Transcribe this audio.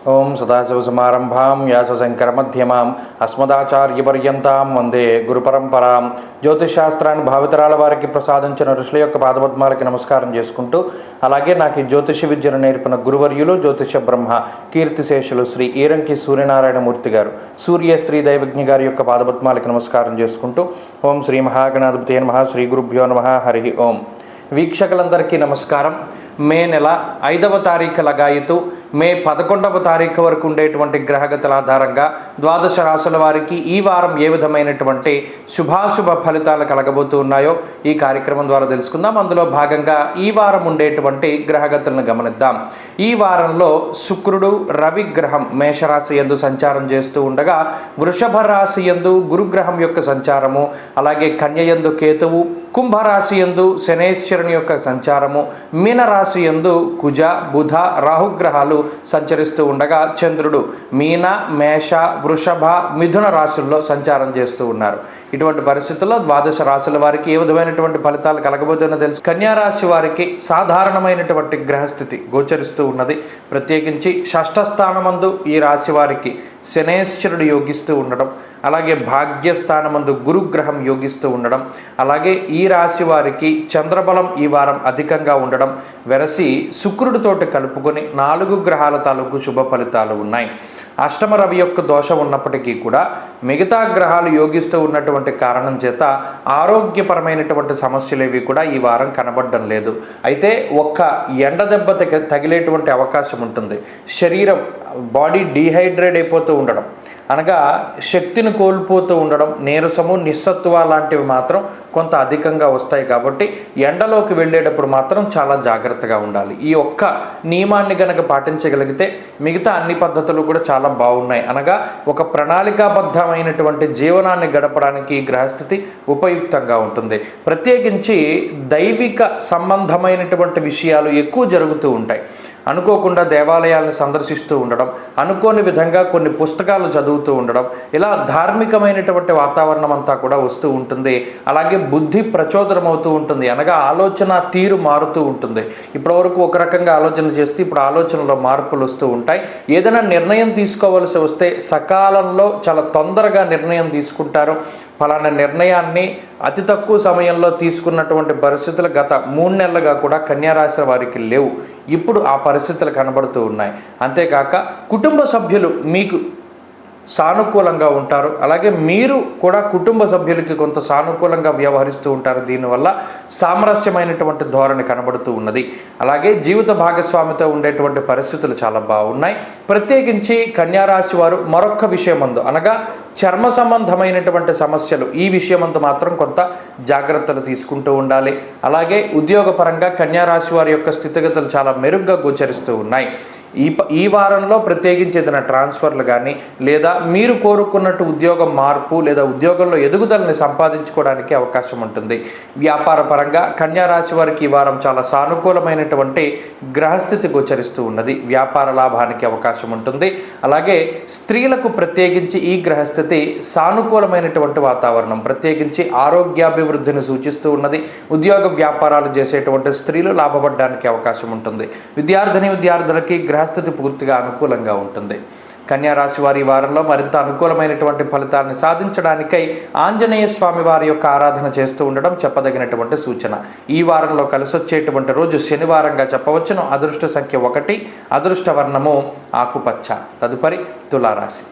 ఓం సదాశివసమారంభాం వ్యాసశంకరమధ్యమాం అస్మదాచార్యపర్యంతాం వందే గురుపరంపరాం. జ్యోతిషశాస్త్రాన్ని భావితరాల వారికి ప్రసాదించిన ఋషుల యొక్క పాదపద్మాలకి నమస్కారం చేసుకుంటూ, అలాగే నాకు ఈ జ్యోతిష విద్యను నేర్పిన గురువర్యులు జ్యోతిష బ్రహ్మ కీర్తిశేషులు శ్రీ ఈరంకి సూర్యనారాయణమూర్తి గారు, సూర్యశ్రీ దైవజ్ఞ గారి యొక్క పాదపద్మాలకి నమస్కారం చేసుకుంటూ, ఓం శ్రీ మహాగణాధిపతే నమః, శ్రీ గురుభ్యో నమః, హరి ఓం. వీక్షకులందరికీ నమస్కారం. మే నెల 5వ తారీఖు లగాయితూ మే 11వ తారీఖు వరకు ఉండేటువంటి గ్రహగతుల ఆధారంగా ద్వాదశ రాశుల వారికి ఈ వారం ఏ విధమైనటువంటి శుభాశుభ ఫలితాలు కలగబోతూ ఉన్నాయో ఈ కార్యక్రమం ద్వారా తెలుసుకుందాం. అందులో భాగంగా ఈ వారం ఉండేటువంటి గ్రహగతులను గమనిద్దాం. ఈ వారంలో శుక్రుడు రవి గ్రహం మేషరాశి యందు సంచారం చేస్తూ ఉండగా, వృషభ రాశి యందు గురుగ్రహం యొక్క సంచారము, అలాగే కన్య యందు కేతువు, కుంభరాశి యందు శనేశ్వరుని యొక్క సంచారము, మీనరాశి యందు కుజ బుధ రాహుగ్రహాలు సంచరిస్తూ ఉండగా, చంద్రుడు మీన మేష వృషభ మిథున రాశుల్లో సంచారం చేస్తూ ఉన్నారు. ఇటువంటి పరిస్థితుల్లో ద్వాదశ రాశుల వారికి ఏ విధమైనటువంటి ఫలితాలు కలగబోతున్నా తెలుసు. కన్యారాశి వారికి సాధారణమైనటువంటి గ్రహస్థితి గోచరిస్తూ ఉన్నది. ప్రత్యేకించి షష్ఠ స్థానమందు ఈ రాశి వారికి శనేశ్వరుడు యోగిస్తూ ఉండడం, అలాగే భాగ్యస్థానమందు గురుగ్రహం యోగిస్తూ ఉండడం, అలాగే ఈ రాశి వారికి చంద్రబలం ఈ వారం అధికంగా ఉండడం వెరసి శుక్రుడితోటి కలుపుకొని 4 గ్రహాల తాలూకు శుభ ఫలితాలు ఉన్నాయి. అష్టమ రవి యొక్క దోషం ఉన్నప్పటికీ కూడా మిగతా గ్రహాలు యోగిస్తూ ఉన్నటువంటి కారణం చేత ఆరోగ్యపరమైనటువంటి సమస్యలు ఏవి కూడా ఈ వారం కనబడడం లేదు. అయితే ఒక్క ఎండ దెబ్బ తగిలేటువంటి అవకాశం ఉంటుంది. శరీరం బాడీ డీహైడ్రేట్ అయిపోతూ ఉండడం, అనగా శక్తిని కోల్పోతూ ఉండడం, నీరసము నిస్సత్వ లాంటివి మాత్రం కొంత అధికంగా వస్తాయి. కాబట్టి ఎండలోకి వెళ్ళేటప్పుడు మాత్రం చాలా జాగ్రత్తగా ఉండాలి. ఈ ఒక్క నియమాన్ని కనుక పాటించగలిగితే మిగతా అన్ని పద్ధతులు కూడా చాలా బాగున్నాయి. అనగా ఒక ప్రణాళికాబద్ధమైనటువంటి జీవనాన్ని గడపడానికి ఈ గ్రహస్థితి ఉపయుక్తంగా ఉంటుంది. ప్రత్యేకించి దైవిక సంబంధమైనటువంటి విషయాలు ఎక్కువ జరుగుతూ ఉంటాయి. అనుకోకుండా దేవాలయాలను సందర్శిస్తూ ఉండడం, అనుకోని విధంగా కొన్ని పుస్తకాలు చదువుతూ ఉండడం, ఇలా ధార్మికమైనటువంటి వాతావరణం అంతా కూడా వస్తూ ఉంటుంది. అలాగే బుద్ధి ప్రచోదనమవుతూ ఉంటుంది, అనగా ఆలోచన తీరు మారుతూ ఉంటుంది. ఇప్పటివరకు ఒక రకంగా ఆలోచన చేస్తే ఇప్పుడు ఆలోచనలో మార్పులు వస్తూ ఉంటాయి. ఏదైనా నిర్ణయం తీసుకోవాల్సి వస్తే సకాలంలో చాలా తొందరగా నిర్ణయం తీసుకుంటారు. ఫలానా నిర్ణయాన్ని అతి తక్కువ సమయంలో తీసుకున్నటువంటి పరిస్థితులు గత 3 నెలలుగా కూడా కన్యారాశి వారికి లేవు. ఇప్పుడు ఆ పరిస్థితులు కనబడుతూ ఉన్నాయి. అంతేకాక కుటుంబ సభ్యులు మీకు సానుకూలంగా ఉంటారు. అలాగే మీరు కూడా కుటుంబ సభ్యులకి కొంత సానుకూలంగా వ్యవహరిస్తూ ఉంటారు. దీనివల్ల సామరస్యమైనటువంటి ధోరణి కనబడుతూ ఉన్నది. అలాగే జీవిత భాగస్వామితో ఉండేటువంటి పరిస్థితులు చాలా బాగున్నాయి. ప్రత్యేకించి కన్యారాశి వారు మరొక విషయమందు, అనగా చర్మ సంబంధమైనటువంటి సమస్యలు, ఈ విషయమందు మాత్రం కొంత జాగ్రత్తలు తీసుకుంటూ ఉండాలి. అలాగే ఉద్యోగపరంగా కన్యారాశి వారి యొక్క స్థితిగతులు చాలా మెరుగ్గా గోచరిస్తూ ఉన్నాయి. ఈ వారంలో ప్రత్యేకించి ఏదైనా ట్రాన్స్ఫర్లు కానీ, లేదా మీరు కోరుకున్నట్టు ఉద్యోగం మార్పు లేదా ఉద్యోగంలో ఎదుగుదలని సంపాదించుకోవడానికి అవకాశం ఉంటుంది. వ్యాపార పరంగా కన్యారాశి వారికి ఈ వారం చాలా సానుకూలమైనటువంటి గ్రహస్థితి గోచరిస్తూ ఉన్నది. వ్యాపార లాభానికి అవకాశం ఉంటుంది. అలాగే స్త్రీలకు ప్రత్యేకించి ఈ గ్రహస్థితి సానుకూలమైనటువంటి వాతావరణం, ప్రత్యేకించి ఆరోగ్యాభివృద్ధిని సూచిస్తూ ఉన్నది. ఉద్యోగ వ్యాపారాలు చేసేటువంటి స్త్రీలు లాభపడడానికి అవకాశం ఉంటుంది. విద్యార్థులకి గ్రహస్థితి పూర్తిగా అనుకూలంగా ఉంటుంది. కన్యారాశి వారి వారంలో మరింత అనుకూలమైనటువంటి ఫలితాలను సాధించడానికై ఆంజనేయ స్వామి వారి యొక్క ఆరాధన చేస్తూ ఉండడం చెప్పదగినటువంటి సూచన. ఈ వారంలో కలిసొచ్చేటువంటి రోజు శనివారంగా చెప్పవచ్చును. అదృష్ట సంఖ్య 1, అదృష్ట వర్ణము ఆకుపచ్చ. తదుపరి తులారాశి.